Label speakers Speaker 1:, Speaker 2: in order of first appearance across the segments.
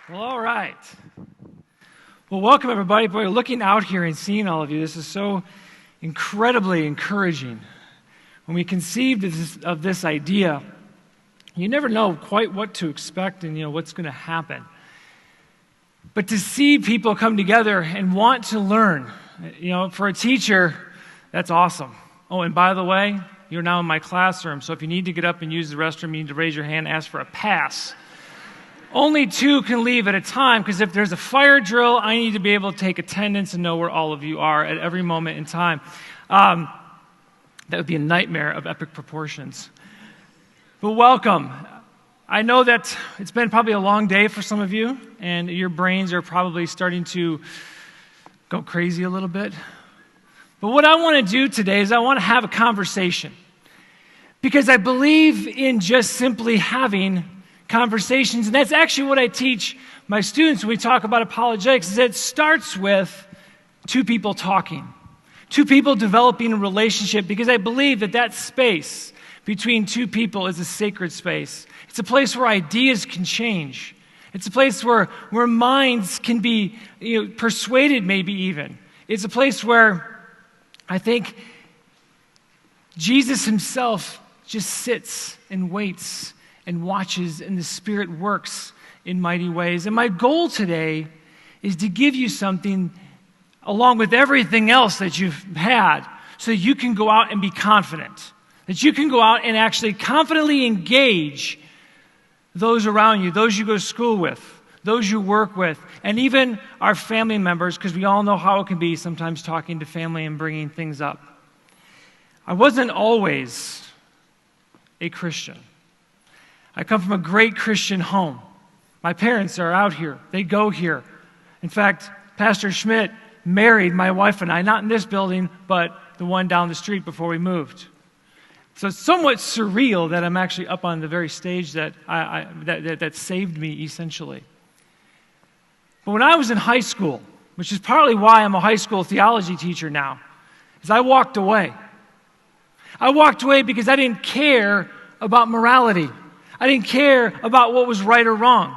Speaker 1: Well, all right. Well, welcome, everybody. Boy, looking out here and seeing all of you, this is so incredibly encouraging. When we conceived of this idea, you never know quite what to expect and, what's going to happen. But to see people come together and want to learn, for a teacher, that's awesome. Oh, and by the way, you're now in my classroom, so if you need to get up and use the restroom, you need to raise your hand and ask for a pass. Only 2 can leave at a time, because if there's a fire drill, I need to be able to take attendance and know where all of you are at every moment in time. That would be a nightmare of epic proportions. But welcome. I know that it's been probably a long day for some of you, and your brains are probably starting to go crazy a little bit. But what I want to do today is I want to have a conversation, because I believe in just simply having conversations, and that's actually what I teach my students when we talk about apologetics, is that it starts with 2 people talking, 2 people developing a relationship, because I believe that space between 2 people is a sacred space. It's a place where ideas can change. It's a place where minds can be persuaded, maybe even. It's a place where I think Jesus himself just sits and waits and watches, and the Spirit works in mighty ways. And my goal today is to give you something along with everything else that you've had, so that you can go out and be confident, that you can go out and actually confidently engage those around you, those you go to school with, those you work with, and even our family members, because we all know how it can be sometimes talking to family and bringing things up. I wasn't always a Christian. I come from a great Christian home. My parents are out here. They go here. In fact, Pastor Schmidt married my wife and I, not in this building, but the one down the street before we moved. So it's somewhat surreal that I'm actually up on the very stage that that saved me, essentially. But when I was in high school, which is partly why I'm a high school theology teacher now, is I walked away. I walked away because I didn't care about morality. I didn't care about what was right or wrong.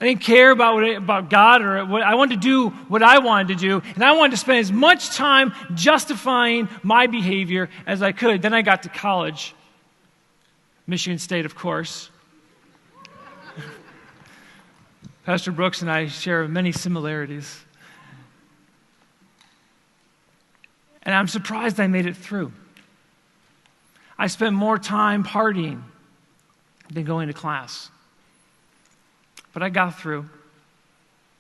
Speaker 1: I didn't care about God, or what I wanted to do what I wanted to do, and I wanted to spend as much time justifying my behavior as I could. Then I got to college, Michigan State, of course. Pastor Brooks and I share many similarities. And I'm surprised I made it through. I spent more time partying than going to class. But I got through.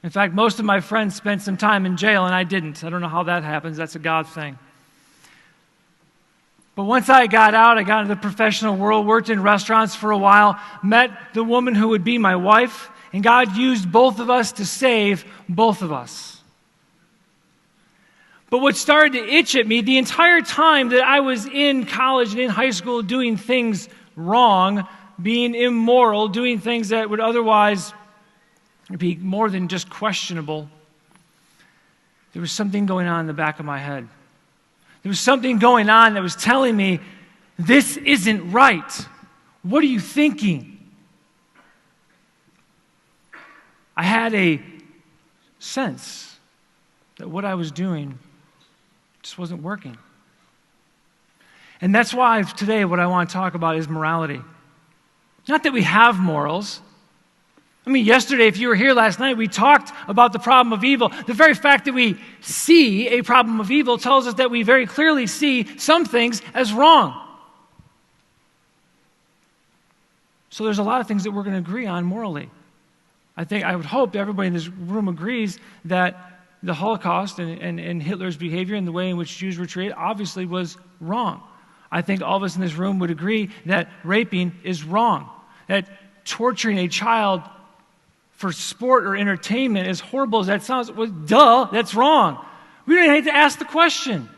Speaker 1: In fact, most of my friends spent some time in jail, and I didn't. I don't know how that happens. That's a God thing. But once I got out, I got into the professional world, worked in restaurants for a while, met the woman who would be my wife, and God used both of us to save both of us. But what started to itch at me the entire time that I was in college and in high school doing things wrong, being immoral, doing things that would otherwise be more than just questionable, there was something going on in the back of my head. There was something going on that was telling me, this isn't right. What are you thinking? I had a sense that what I was doing just wasn't working. And that's why today what I want to talk about is morality. Not that we have morals. I mean, yesterday, if you were here last night, we talked about the problem of evil. The very fact that we see a problem of evil tells us that we very clearly see some things as wrong. So there's a lot of things that we're going to agree on morally. I would hope everybody in this room agrees that the Holocaust and Hitler's behavior and the way in which Jews were treated obviously was wrong. I think all of us in this room would agree that raping is wrong, that torturing a child for sport or entertainment, as horrible as that sounds, that's wrong. We don't even have to ask the question.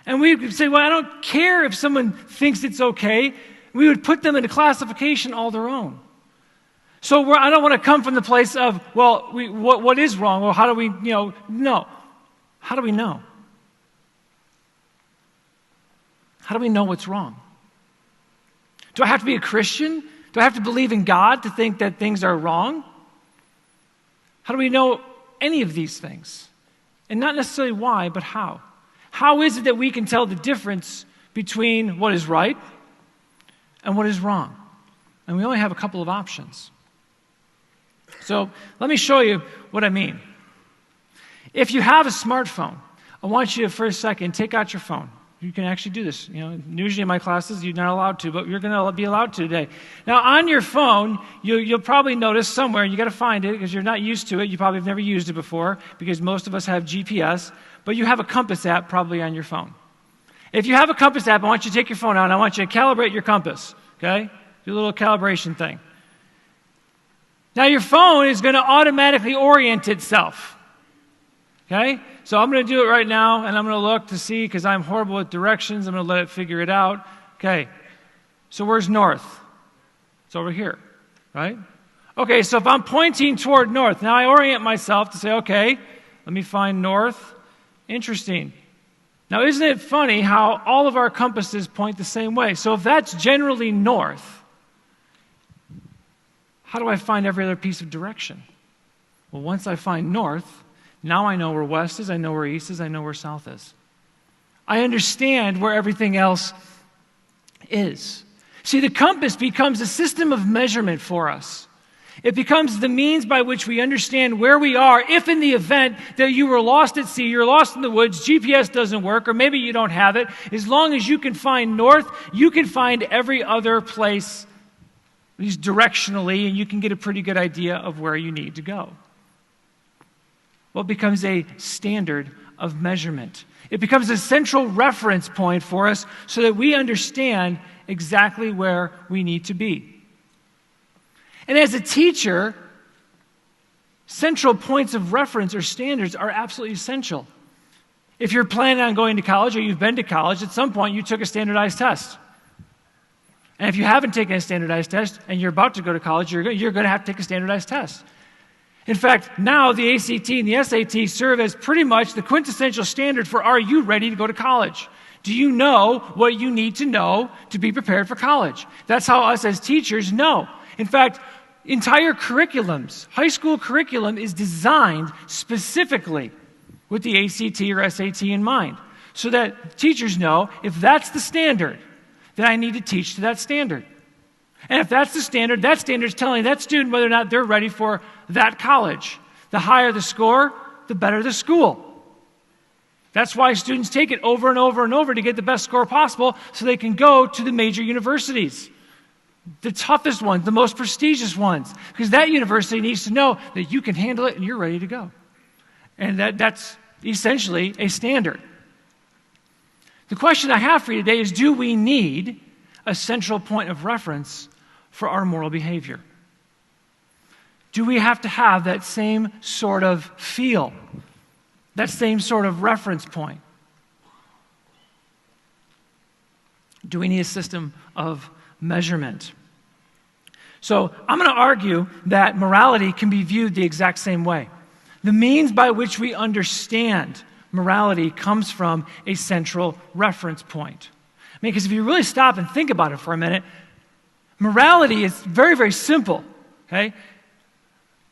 Speaker 1: And we would say, well, I don't care if someone thinks it's okay. We would put them in a classification all their own. So I don't want to come from the place of, well, what is wrong? Well, how do we, no. How do we know? How do we know what's wrong? Do I have to be a Christian? Do I have to believe in God to think that things are wrong? How do we know any of these things? And not necessarily why, but how. How is it that we can tell the difference between what is right and what is wrong? And we only have a couple of options. So let me show you what I mean. If you have a smartphone, I want you to, for a second, take out your phone. You can actually do this. Usually in my classes, you're not allowed to, but you're going to be allowed to today. Now, on your phone, you'll probably notice somewhere, you got to find it because you're not used to it. You probably have never used it before because most of us have GPS, but you have a compass app probably on your phone. If you have a compass app, I want you to take your phone out and I want you to calibrate your compass, okay? Do a little calibration thing. Now, your phone is going to automatically orient itself. Okay? So I'm going to do it right now, and I'm going to look to see, because I'm horrible with directions. I'm going to let it figure it out. Okay. So where's north? It's over here, right? Okay, so if I'm pointing toward north, now I orient myself to say, okay, let me find north. Interesting. Now, isn't it funny how all of our compasses point the same way? So if that's generally north, how do I find every other piece of direction? Well, once I find north, now I know where west is, I know where east is, I know where south is. I understand where everything else is. See, the compass becomes a system of measurement for us. It becomes the means by which we understand where we are if in the event that you were lost at sea, you're lost in the woods, GPS doesn't work, or maybe you don't have it. As long as you can find north, you can find every other place, at least directionally, and you can get a pretty good idea of where you need to go. Well, it becomes a standard of measurement. It becomes a central reference point for us so that we understand exactly where we need to be. And as a teacher, central points of reference or standards are absolutely essential. If you're planning on going to college or you've been to college, at some point you took a standardized test. And if you haven't taken a standardized test and you're about to go to college, you're going to have to take a standardized test. In fact, now the ACT and the SAT serve as pretty much the quintessential standard for are you ready to go to college? Do you know what you need to know to be prepared for college? That's how us as teachers know. In fact, entire curriculums, high school curriculum is designed specifically with the ACT or SAT in mind so that teachers know if that's the standard, then I need to teach to that standard. And if that's the standard is telling that student whether or not they're ready for that college. The higher the score, the better the school. That's why students take it over and over and over to get the best score possible so they can go to the major universities. The toughest ones, the most prestigious ones. Because that university needs to know that you can handle it and you're ready to go. And that's essentially a standard. The question I have for you today is, do we need a central point of reference for our moral behavior? Do we have to have that same sort of feel, that same sort of reference point? Do we need a system of measurement? So I'm going to argue that morality can be viewed the exact same way. The means by which we understand morality comes from a central reference point. I mean, because if you really stop and think about it for a minute, morality is very, very simple, okay?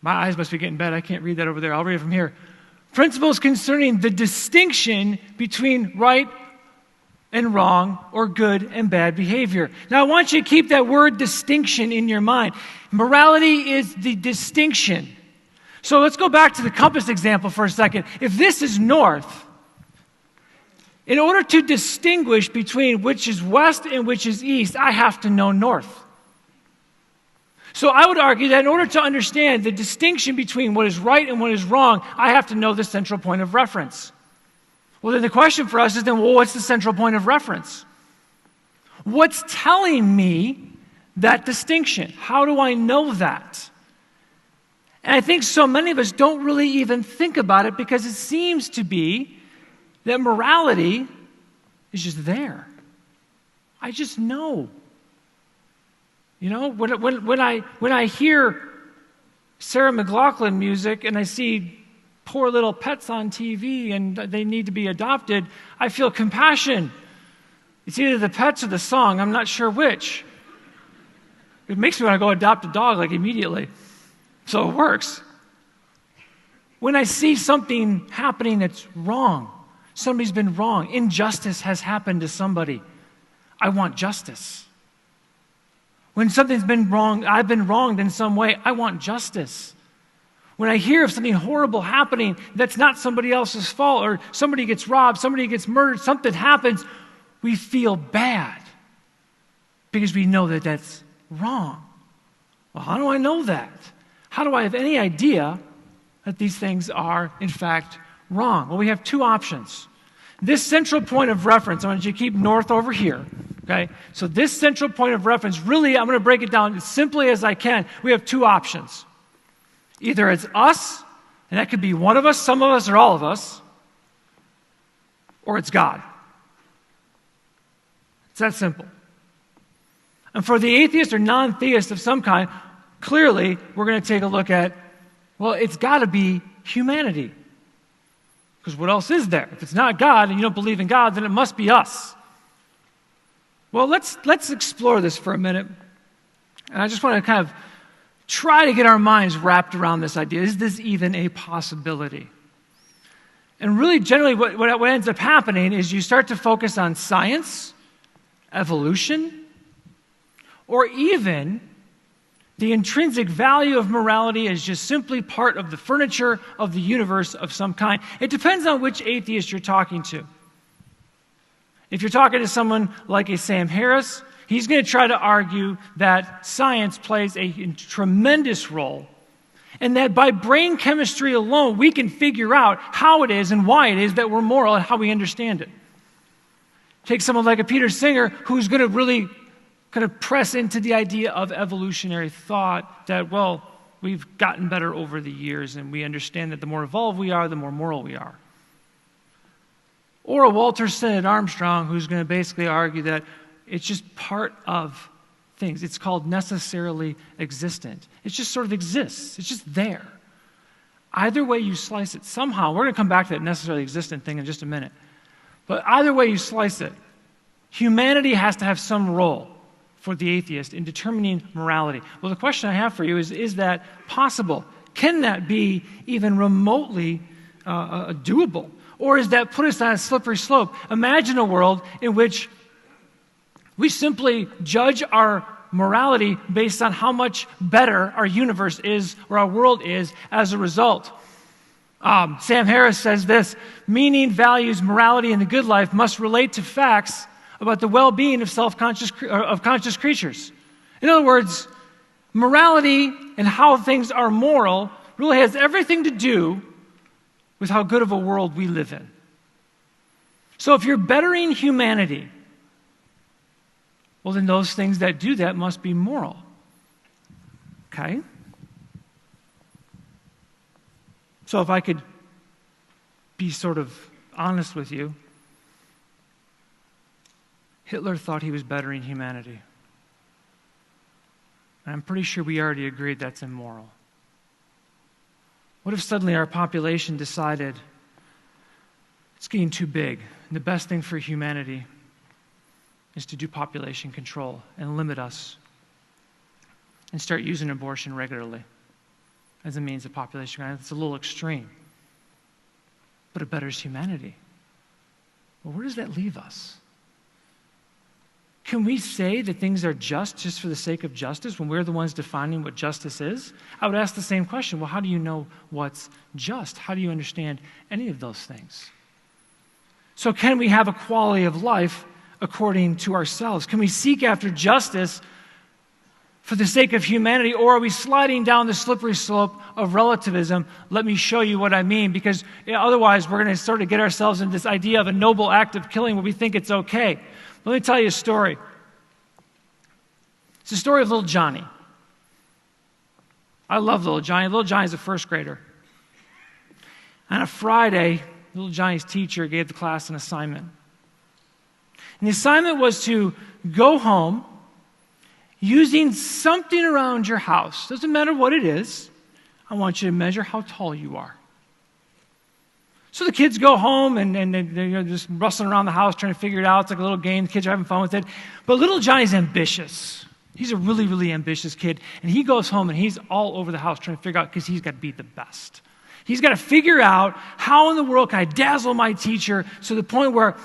Speaker 1: My eyes must be getting bad. I can't read that over there. I'll read it from here. Principles concerning the distinction between right and wrong or good and bad behavior. Now, I want you to keep that word distinction in your mind. Morality is the distinction. So let's go back to the compass example for a second. If this is north, in order to distinguish between which is west and which is east, I have to know north. So I would argue that in order to understand the distinction between what is right and what is wrong, I have to know the central point of reference. Well, then the question for us is what's the central point of reference? What's telling me that distinction? How do I know that? And I think so many of us don't really even think about it because it seems to be that morality is just there. I just know. You know, when I hear Sarah McLachlan music and I see poor little pets on TV and they need to be adopted, I feel compassion. It's either the pets or the song. I'm not sure which. It makes me want to go adopt a dog like immediately. So it works. When I see something happening that's wrong, somebody's been wrong, injustice has happened to somebody, I want justice. When something's been wrong, I've been wronged in some way, I want justice. When I hear of something horrible happening that's not somebody else's fault, or somebody gets robbed, somebody gets murdered, something happens, we feel bad because we know that that's wrong. Well, how do I know that? How do I have any idea that these things are, in fact, wrong? Well, we have two options. This central point of reference, I want you to keep north over here, okay? So this central point of reference, really, I'm going to break it down as simply as I can. We have two options. Either it's us, and that could be one of us, some of us, or all of us, or it's God. It's that simple. And for the atheist or non-theist of some kind, clearly, we're going to take a look at, well, it's got to be humanity. Because what else is there? If it's not God and you don't believe in God, then it must be us. Well, let's explore this for a minute. And I just want to kind of try to get our minds wrapped around this idea. Is this even a possibility? And really, generally, what ends up happening is you start to focus on science, evolution, or even the intrinsic value of morality as just simply part of the furniture of the universe of some kind. It depends on which atheist you're talking to. If you're talking to someone like a Sam Harris, he's going to try to argue that science plays a tremendous role, and that by brain chemistry alone, we can figure out how it is and why it is that we're moral and how we understand it. Take someone like a Peter Singer, who's going to really kind of press into the idea of evolutionary thought that, well, we've gotten better over the years and we understand that the more evolved we are, the more moral we are. Or a Walter Sinnott Armstrong, who's going to basically argue that it's just part of things. It's called necessarily existent. It just sort of exists. It's just there. Either way you slice it, somehow, we're going to come back to that necessarily existent thing in just a minute. But either way you slice it, humanity has to have some role for the atheist in determining morality. Well, the question I have for you is that possible? Can that be even remotely doable? Or is that put us on a slippery slope? Imagine a world in which we simply judge our morality based on how much better our universe is or our world is as a result. Sam Harris says this: meaning, values, morality, and the good life must relate to facts about the well-being of conscious creatures. In other words, morality and how things are moral really has everything to do with how good of a world we live in. So if you're bettering humanity, well, then those things that do that must be moral. Okay? So if I could be sort of honest with you, Hitler thought he was bettering humanity. And I'm pretty sure we already agreed that's immoral. What if suddenly our population decided it's getting too big, and the best thing for humanity is to do population control and limit us and start using abortion regularly as a means of population control? It's a little extreme, but it betters humanity. Well, where does that leave us? Can we say that things are just for the sake of justice when we're the ones defining what justice is? I would ask the same question. Well, how do you know what's just? How do you understand any of those things? So can we have a quality of life according to ourselves? Can we seek after justice for the sake of humanity, or are we sliding down the slippery slope of relativism? Let me show you what I mean, because otherwise we're going to sort of get ourselves into this idea of a noble act of killing where we think it's okay. Let me tell you a story. It's the story of little Johnny. I love little Johnny. Little Johnny's a first grader. On a Friday, little Johnny's teacher gave the class an assignment. And the assignment was to go home using something around your house. Doesn't matter what it is. I want you to measure how tall you are. So the kids go home and they're just rustling around the house trying to figure it out. It's like a little game. The kids are having fun with it. But little Johnny's ambitious. He's a really, really ambitious kid. And he goes home and he's all over the house trying to figure out, because he's got to be the best. He's got to figure out how in the world can I dazzle my teacher to the point where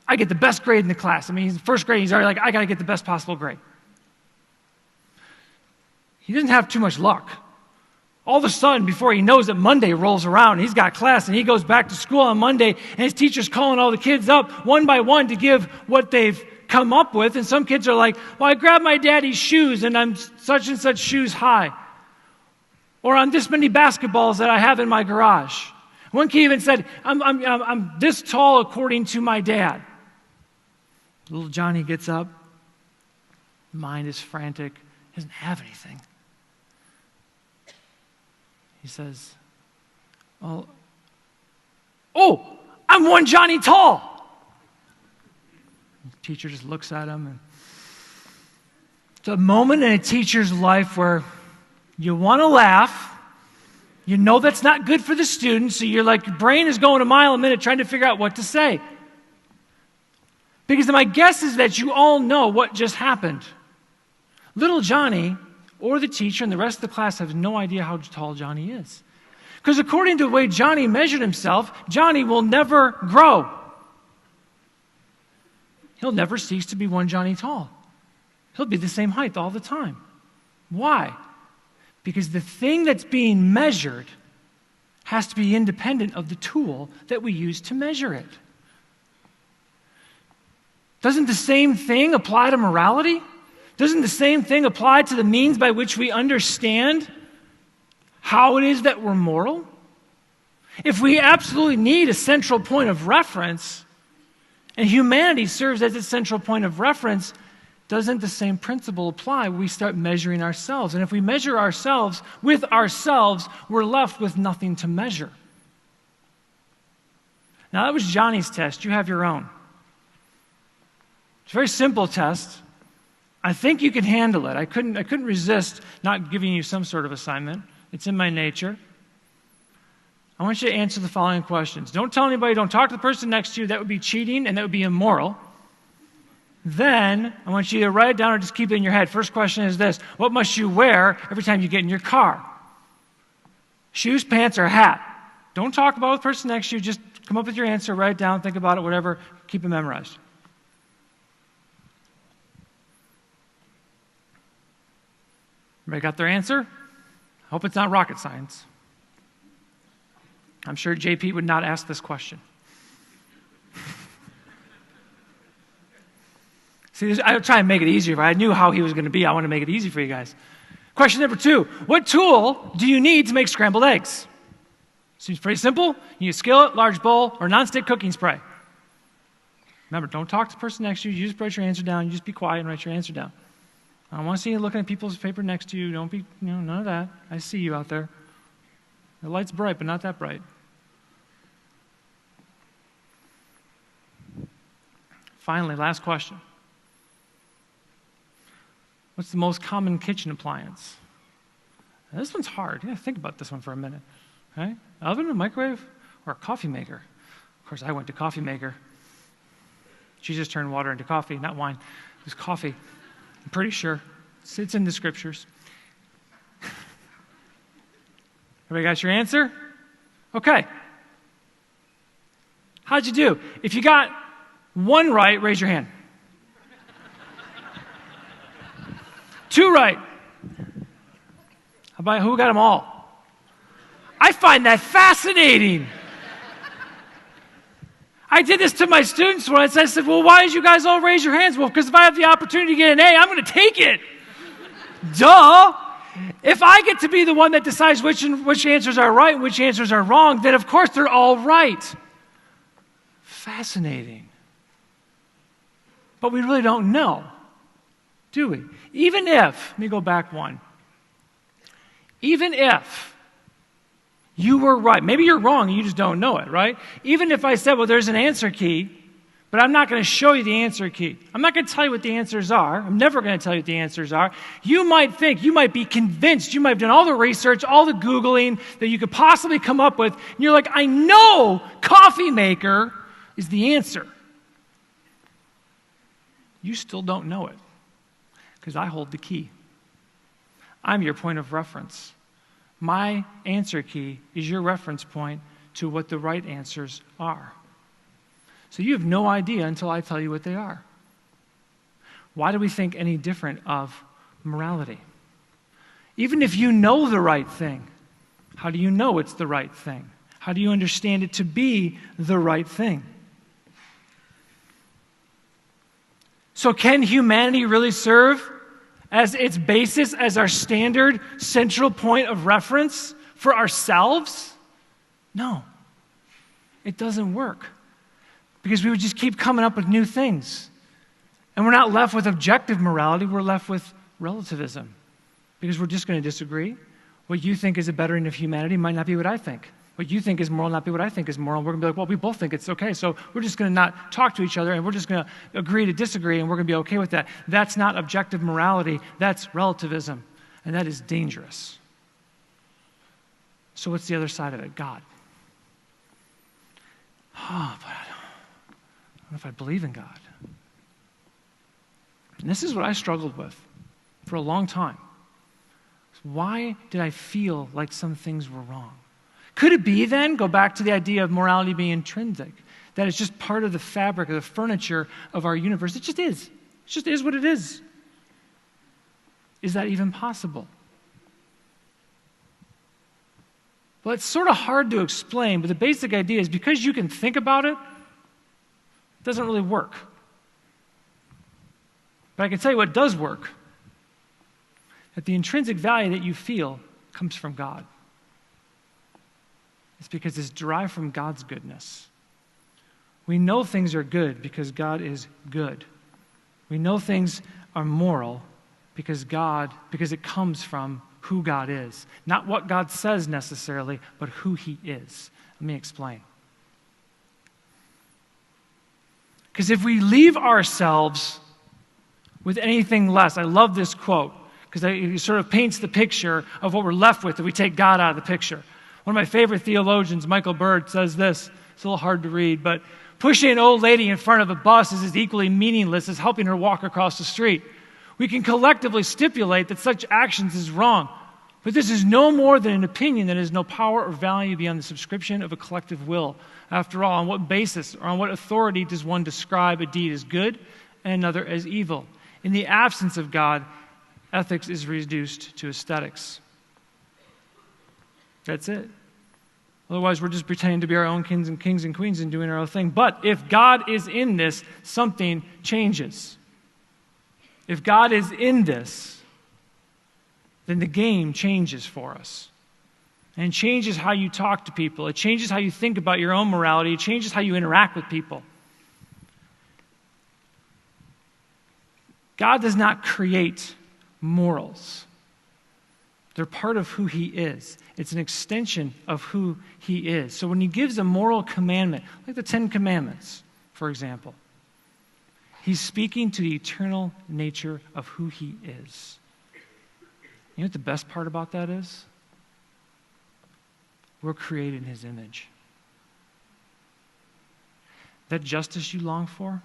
Speaker 1: I get the best grade in the class. I mean, he's in first grade, he's already like, I got to get the best possible grade. He doesn't have too much luck. All of a sudden, before he knows it, Monday rolls around, he's got class, and he goes back to school on Monday, and his teacher's calling all the kids up one by one to give what they've come up with. And some kids are like, well, I grabbed my daddy's shoes, and I'm such and such shoes high. Or I'm this many basketballs that I have in my garage. One kid even said, I'm this tall according to my dad. Little Johnny gets up. Mind is frantic. He doesn't have anything. He says, oh, I'm one Johnny tall. The teacher just looks at him. And it's a moment in a teacher's life where you want to laugh. You know that's not good for the student, so you're like, your brain is going a mile a minute trying to figure out what to say. Because my guess is that you all know what just happened. Little Johnny or the teacher and the rest of the class have no idea how tall Johnny is. Because according to the way Johnny measured himself, Johnny will never grow. He'll never cease to be one Johnny tall. He'll be the same height all the time. Why? Because the thing that's being measured has to be independent of the tool that we use to measure it. Doesn't the same thing apply to morality? Doesn't the same thing apply to the means by which we understand how it is that we're moral? If we absolutely need a central point of reference, and humanity serves as its central point of reference, doesn't the same principle apply when we start measuring ourselves? And if we measure ourselves with ourselves, we're left with nothing to measure. Now, that was Johnny's test. You have your own. It's a very simple test. I think you can handle it. I couldn't resist not giving you some sort of assignment. It's in my nature. I want you to answer the following questions. Don't tell anybody, don't talk to the person next to you. That would be cheating and that would be immoral. Then, I want you to write it down or just keep it in your head. First question is this: what must you wear every time you get in your car? Shoes, pants, or hat? Don't talk about the person next to you. Just come up with your answer, write it down, think about it, whatever. Keep it memorized. Everybody got their answer? Hope it's not rocket science. I'm sure JP would not ask this question. See, I would try and make it easier. If I knew how he was going to be, I want to make it easy for you guys. Question number 2. What tool do you need to make scrambled eggs? Seems pretty simple. You need a skillet, large bowl, or nonstick cooking spray. Remember, don't talk to the person next to you. You just write your answer down. You just be quiet and write your answer down. I don't want to see you looking at people's paper next to you. Don't be, none of that. I see you out there. The light's bright, but not that bright. Finally, last question. What's the most common kitchen appliance? Now, this one's hard. You got to think about this one for a minute. Okay? Oven, a microwave, or a coffee maker? Of course, I went to coffee maker. Jesus turned water into coffee, not wine. It was coffee. I'm pretty sure. It's in the scriptures. Everybody got your answer? Okay. How'd you do? If you got one right, raise your hand. 2 right. How about who got them all? I find that fascinating. I did this to my students once. I said, well, why did you guys all raise your hands? Well, because if I have the opportunity to get an A, I'm going to take it. Duh. If I get to be the one that decides which answers are right and which answers are wrong, then of course they're all right. Fascinating. But we really don't know, do we? Even if, let me go back one. Even if you were right, maybe you're wrong and you just don't know it, right? Even if I said, well, there's an answer key, but I'm not going to show you the answer key. I'm not going to tell you what the answers are. I'm never going to tell you what the answers are. You might think, you might be convinced, you might have done all the research, all the Googling that you could possibly come up with, and you're like, I know coffee maker is the answer. You still don't know it, because I hold the key. I'm your point of reference. My answer key is your reference point to what the right answers are. So you have no idea until I tell you what they are. Why do we think any different of morality? Even if you know the right thing, how do you know it's the right thing? How do you understand it to be the right thing? So can humanity really serve as its basis, as our standard central point of reference for ourselves? No, it doesn't work. Because we would just keep coming up with new things. And we're not left with objective morality, we're left with relativism. Because we're just going to disagree. What you think is a bettering of humanity might not be what I think. What you think is moral not be what I think is moral. We're going to be like, well, we both think it's okay, so we're just going to not talk to each other, and we're just going to agree to disagree, and we're going to be okay with that. That's not objective morality. That's relativism, and that is dangerous. So what's the other side of it? God. Oh, but I don't know if I believe in God. And this is what I struggled with for a long time. Why did I feel like some things were wrong? Could it be then, go back to the idea of morality being intrinsic, that it's just part of the fabric, of the furniture of our universe? It just is. It just is what it is. Is that even possible? Well, it's sort of hard to explain, but the basic idea is because you can think about it, it doesn't really work. But I can tell you what does work. That the intrinsic value that you feel comes from God. It's because it's derived from God's goodness. We know things are good because God is good. We know things are moral because it comes from who God is. Not what God says necessarily, but who he is. Let me explain. Because if we leave ourselves with anything less, I love this quote, because it sort of paints the picture of what we're left with if we take God out of the picture. One of my favorite theologians, Michael Bird, says this. It's a little hard to read, but pushing an old lady in front of a bus is as equally meaningless as helping her walk across the street. We can collectively stipulate that such actions is wrong, but this is no more than an opinion that has no power or value beyond the subscription of a collective will. After all, on what basis or on what authority does one describe a deed as good and another as evil? In the absence of God, ethics is reduced to aesthetics. That's it. Otherwise, we're just pretending to be our own kings and queens and doing our own thing. But if God is in this, something changes. If God is in this, then the game changes for us. And it changes how you talk to people. It changes how you think about your own morality. It changes how you interact with people. God does not create morals. They're part of who he is. It's an extension of who he is. So when he gives a moral commandment, like the 10 Commandments, for example, he's speaking to the eternal nature of who he is. You know what the best part about that is? We're created in his image. That justice you long for,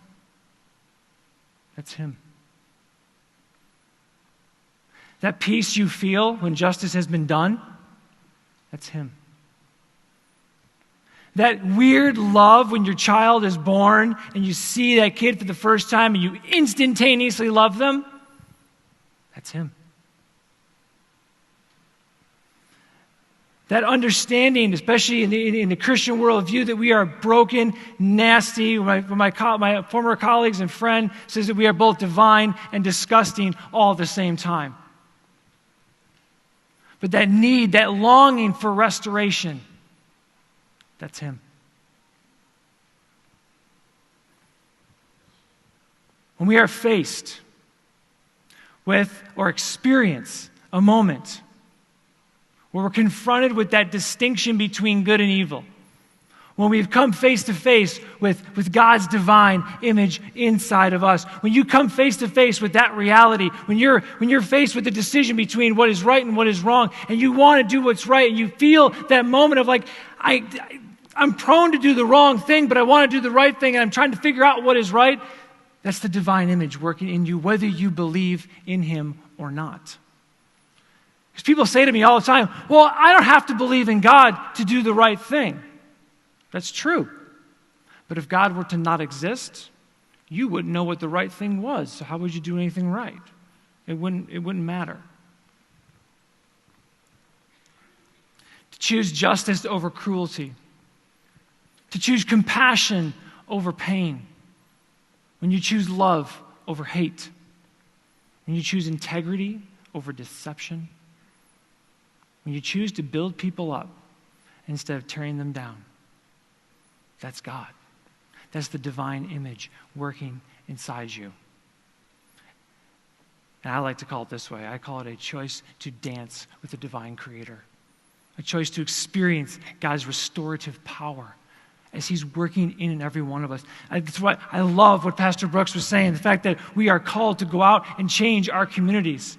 Speaker 1: that's him. That peace you feel when justice has been done, that's him. That weird love when your child is born and you see that kid for the first time and you instantaneously love them, that's him. That understanding, especially in the Christian worldview, that we are broken, nasty. My former colleagues and friend says that we are both divine and disgusting all at the same time. But that need, that longing for restoration, that's him. When we are faced with or experience a moment where we're confronted with that distinction between good and evil, when we've come face to face with God's divine image inside of us, when you come face to face with that reality, when you're faced with the decision between what is right and what is wrong, and you want to do what's right, and you feel that moment of like, I'm prone to do the wrong thing, but I want to do the right thing, and I'm trying to figure out what is right, that's the divine image working in you, whether you believe in him or not. Because people say to me all the time, well, I don't have to believe in God to do the right thing. That's true. But if God were to not exist, you wouldn't know what the right thing was. So how would you do anything right? It wouldn't matter. To choose justice over cruelty. To choose compassion over pain. When you choose love over hate. When you choose integrity over deception. When you choose to build people up instead of tearing them down. That's God. That's the divine image working inside you. And I like to call it this way. I call it a choice to dance with the divine creator. A choice to experience God's restorative power as he's working in and every one of us. That's why I love what Pastor Brooks was saying, the fact that we are called to go out and change our communities.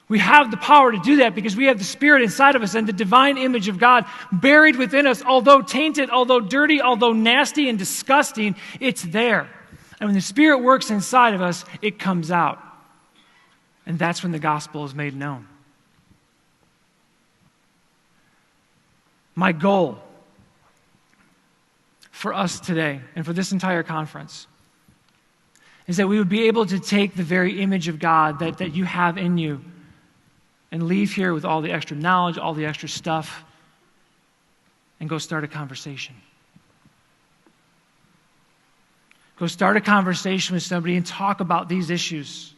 Speaker 1: We have the power to do that because we have the Spirit inside of us and the divine image of God buried within us. Although tainted, although dirty, although nasty and disgusting, it's there. And when the Spirit works inside of us, it comes out. And that's when the gospel is made known. My goal for us today and for this entire conference is that we would be able to take the very image of God that you have in you and leave here with all the extra knowledge, all the extra stuff, and go start a conversation. Go start a conversation with somebody and talk about these issues.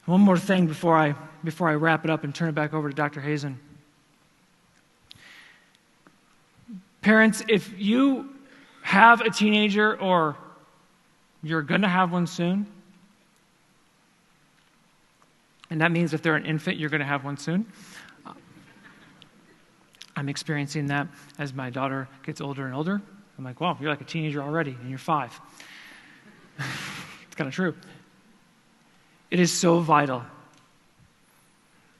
Speaker 1: One more thing before I wrap it up and turn it back over to Dr. Hazen. Parents, if you have a teenager or you're going to have one soon, and that means if they're an infant, you're going to have one soon. I'm experiencing that as my daughter gets older and older. I'm like, wow, you're like a teenager already, and you're 5. It's kind of true. It is so vital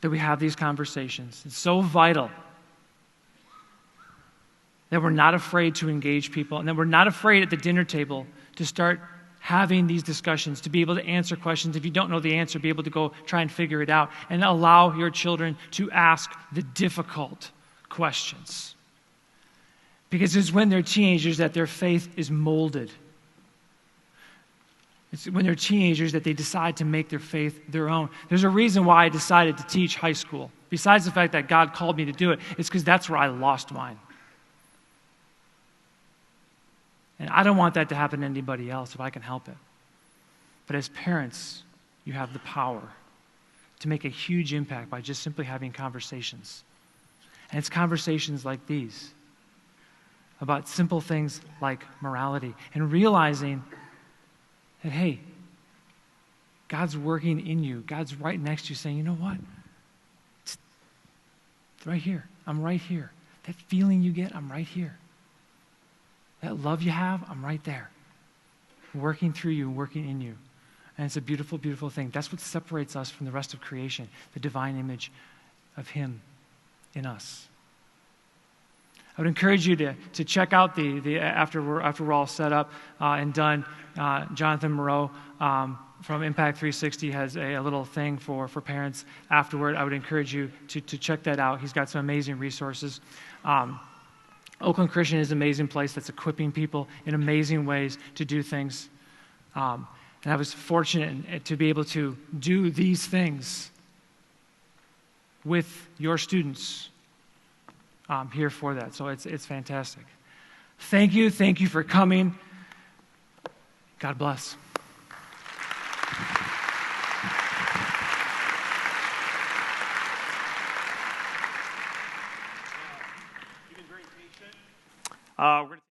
Speaker 1: that we have these conversations. It's so vital that we're not afraid to engage people, and that we're not afraid at the dinner table to start having these discussions, to be able to answer questions. If you don't know the answer, be able to go try and figure it out, and allow your children to ask the difficult questions. Because it's when they're teenagers that their faith is molded. It's when they're teenagers that they decide to make their faith their own. There's a reason why I decided to teach high school. Besides the fact that God called me to do it, it's because that's where I lost mine. And I don't want that to happen to anybody else if I can help it. But as parents, you have the power to make a huge impact by just simply having conversations. And it's conversations like these about simple things like morality and realizing that, hey, God's working in you. God's right next to you saying, you know what? It's right here. I'm right here. That feeling you get, I'm right here. That love you have, I'm right there. Working through you, working in you. And it's a beautiful, beautiful thing. That's what separates us from the rest of creation, the divine image of Him in us. I would encourage you to check out the after we're all set up and done. Jonathan Moreau from Impact 360 has a little thing for parents afterward. I would encourage you to check that out. He's got some amazing resources. Oakland Christian is an amazing place that's equipping people in amazing ways to do things. And I was fortunate to be able to do these things with your students here for that. So it's fantastic. Thank you for coming. God bless. You've been very patient. We're going to